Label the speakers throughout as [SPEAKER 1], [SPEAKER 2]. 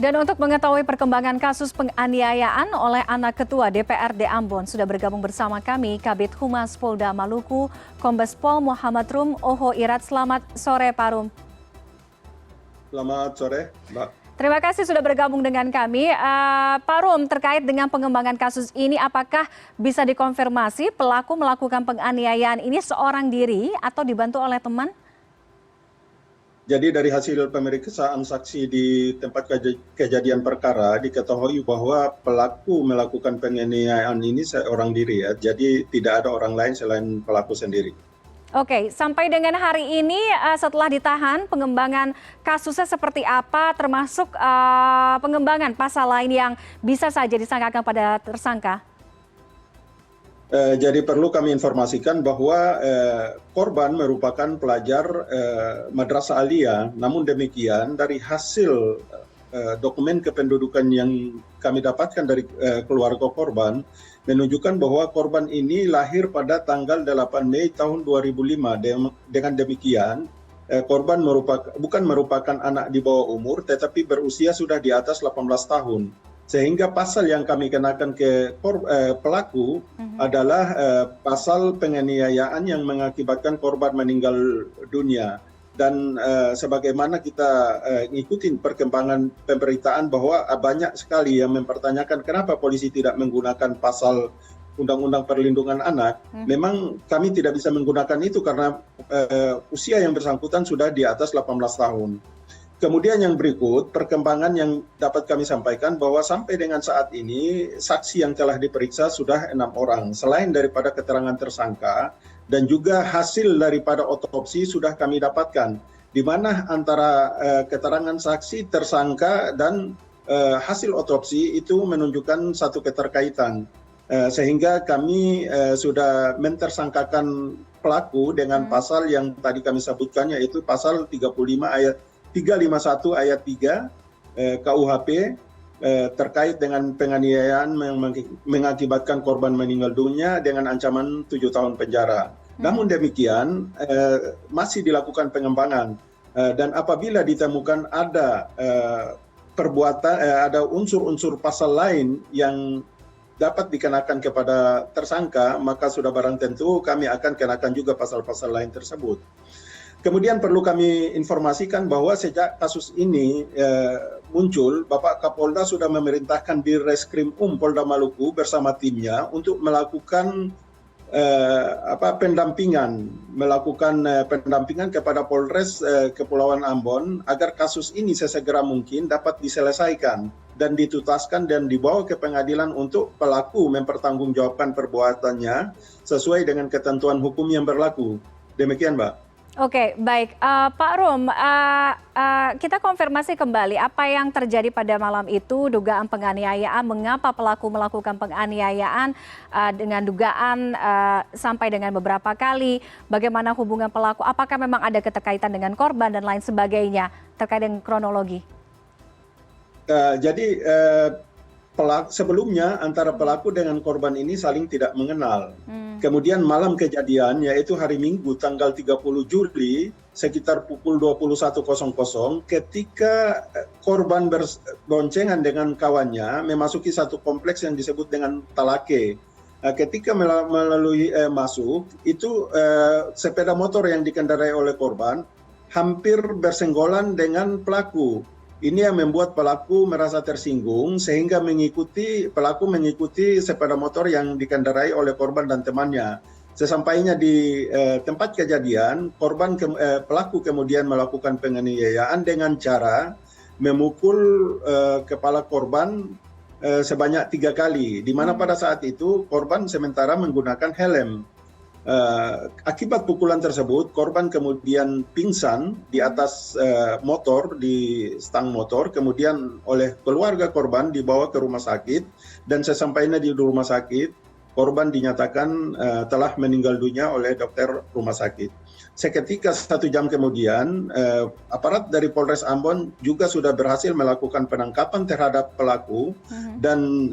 [SPEAKER 1] Dan untuk mengetahui perkembangan kasus penganiayaan oleh anak ketua DPRD Ambon, sudah bergabung bersama kami Kabid Humas Polda Maluku, Kombes Pol Muhammad Rum Oho Irat. Selamat sore, Pak Rum.
[SPEAKER 2] Selamat sore, Mbak.
[SPEAKER 1] Terima kasih sudah bergabung dengan kami. Pak Rum, terkait dengan pengembangan kasus ini, apakah bisa dikonfirmasi pelaku melakukan penganiayaan ini seorang diri atau dibantu oleh teman?
[SPEAKER 2] Jadi dari hasil pemeriksaan saksi di tempat kejadian perkara diketahui bahwa pelaku melakukan penganiayaan ini seorang diri ya. Jadi tidak ada orang lain selain pelaku sendiri.
[SPEAKER 1] Oke, sampai dengan hari ini setelah ditahan, pengembangan kasusnya seperti apa, termasuk pengembangan pasal lain yang bisa saja disangkakan pada tersangka?
[SPEAKER 2] Jadi perlu kami informasikan bahwa korban merupakan pelajar Madrasah Aliyah. Namun demikian dari hasil dokumen kependudukan yang kami dapatkan dari keluarga korban menunjukkan bahwa korban ini lahir pada tanggal 8 Mei tahun 2005. Dengan demikian korban bukan merupakan anak di bawah umur tetapi berusia sudah di atas 18 tahun. Sehingga pasal yang kami kenakan ke pelaku adalah pasal penganiayaan yang mengakibatkan korban meninggal dunia. Dan sebagaimana kita ngikutin perkembangan pemberitaan bahwa banyak sekali yang mempertanyakan kenapa polisi tidak menggunakan pasal Undang-Undang Perlindungan Anak. Memang kami tidak bisa menggunakan itu karena usia yang bersangkutan sudah di atas 18 tahun. Kemudian yang berikut, perkembangan yang dapat kami sampaikan bahwa sampai dengan saat ini, saksi yang telah diperiksa sudah 6 orang. Selain daripada keterangan tersangka, dan juga hasil daripada otopsi sudah kami dapatkan. Di mana antara keterangan saksi, tersangka, dan hasil otopsi itu menunjukkan satu keterkaitan. Sehingga kami sudah mentersangkakan pelaku dengan pasal yang tadi kami sebutkan, yaitu pasal 351 ayat 3 KUHP terkait dengan penganiayaan mengakibatkan korban meninggal dunia dengan ancaman 7 tahun penjara. Namun demikian masih dilakukan pengembangan dan apabila ditemukan ada perbuatan ada unsur-unsur pasal lain yang dapat dikenakan kepada tersangka, maka sudah barang tentu kami akan kenakan juga pasal-pasal lain tersebut. Kemudian perlu kami informasikan bahwa sejak kasus ini muncul, Bapak Kapolda sudah memerintahkan Dirreskrim Polda Maluku bersama timnya untuk melakukan pendampingan kepada Polres Kepulauan Ambon agar kasus ini sesegera mungkin dapat diselesaikan dan dituntaskan dan dibawa ke pengadilan untuk pelaku mempertanggungjawabkan perbuatannya sesuai dengan ketentuan hukum yang berlaku. Demikian, Mbak.
[SPEAKER 1] Oke, baik. Pak Rum, kita konfirmasi kembali apa yang terjadi pada malam itu, dugaan penganiayaan, mengapa pelaku melakukan penganiayaan dengan dugaan sampai dengan beberapa kali, bagaimana hubungan pelaku, apakah memang ada keterkaitan dengan korban dan lain sebagainya terkait dengan kronologi?
[SPEAKER 2] Jadi sebelumnya antara pelaku dengan korban ini saling tidak mengenal. Kemudian malam kejadian yaitu hari Minggu tanggal 30 Juli sekitar pukul 21.00 ketika korban berboncengan dengan kawannya memasuki satu kompleks yang disebut dengan Talake. Ketika melalui masuk itu sepeda motor yang dikendarai oleh korban hampir bersenggolan dengan pelaku. Ini yang membuat pelaku merasa tersinggung sehingga pelaku mengikuti sepeda motor yang dikendarai oleh korban dan temannya. Sesampainya di tempat kejadian, pelaku kemudian melakukan penganiayaan dengan cara memukul kepala korban sebanyak 3 kali, di mana pada saat itu korban sementara menggunakan helm. Akibat pukulan tersebut, korban kemudian pingsan di atas motor, di stang motor, kemudian oleh keluarga korban dibawa ke rumah sakit, dan sesampainya di rumah sakit, korban dinyatakan telah meninggal dunia oleh dokter rumah sakit. Seketika 1 jam kemudian, aparat dari Polres Ambon juga sudah berhasil melakukan penangkapan terhadap pelaku dan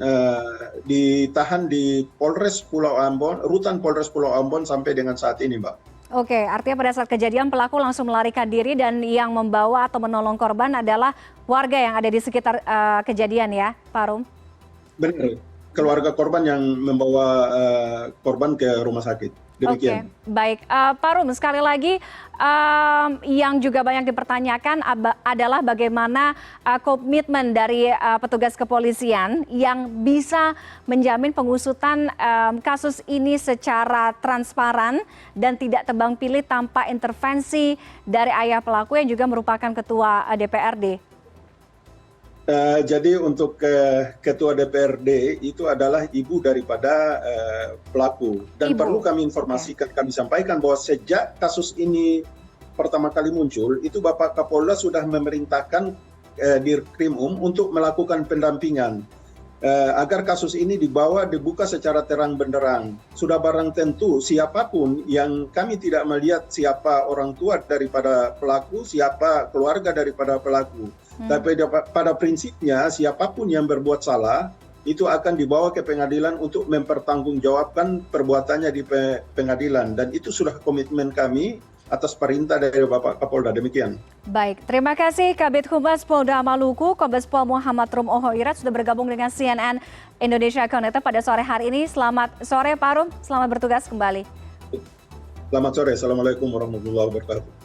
[SPEAKER 2] ditahan di Polres Pulau Ambon, rutan Polres Pulau Ambon sampai dengan saat ini, Mbak.
[SPEAKER 1] Oke, artinya pada saat kejadian pelaku langsung melarikan diri dan yang membawa atau menolong korban adalah warga yang ada di sekitar kejadian ya, Pak Rum?
[SPEAKER 2] Benar, keluarga korban yang membawa korban ke rumah sakit.
[SPEAKER 1] Oke,
[SPEAKER 2] Demikian.
[SPEAKER 1] baik. Pak Rum, sekali lagi yang juga banyak dipertanyakan adalah bagaimana komitmen dari petugas kepolisian yang bisa menjamin pengusutan kasus ini secara transparan dan tidak tebang pilih tanpa intervensi dari ayah pelaku yang juga merupakan ketua DPRD.
[SPEAKER 2] Jadi untuk ketua DPRD itu adalah ibu daripada pelaku, dan
[SPEAKER 1] Ibu.
[SPEAKER 2] perlu kami informasikan, kami sampaikan bahwa sejak kasus ini pertama kali muncul, itu Bapak Kapolda sudah memerintahkan Dirkrimum untuk melakukan pendampingan agar kasus ini dibuka secara terang benderang. Sudah barang tentu siapapun yang kami tidak melihat siapa orang tua daripada pelaku, siapa keluarga daripada pelaku. Tapi pada prinsipnya siapapun yang berbuat salah itu akan dibawa ke pengadilan untuk mempertanggungjawabkan perbuatannya di pengadilan, dan itu sudah komitmen kami atas perintah dari Bapak Kapolda. Demikian.
[SPEAKER 1] Baik, terima kasih Kabid Humas Polda Maluku, Kombes Pol Muhammad Rum Ohoirat sudah bergabung dengan CNN Indonesia Connected pada sore hari ini. Selamat sore Pak Rum, selamat bertugas kembali.
[SPEAKER 2] Selamat sore, Assalamualaikum warahmatullahi wabarakatuh.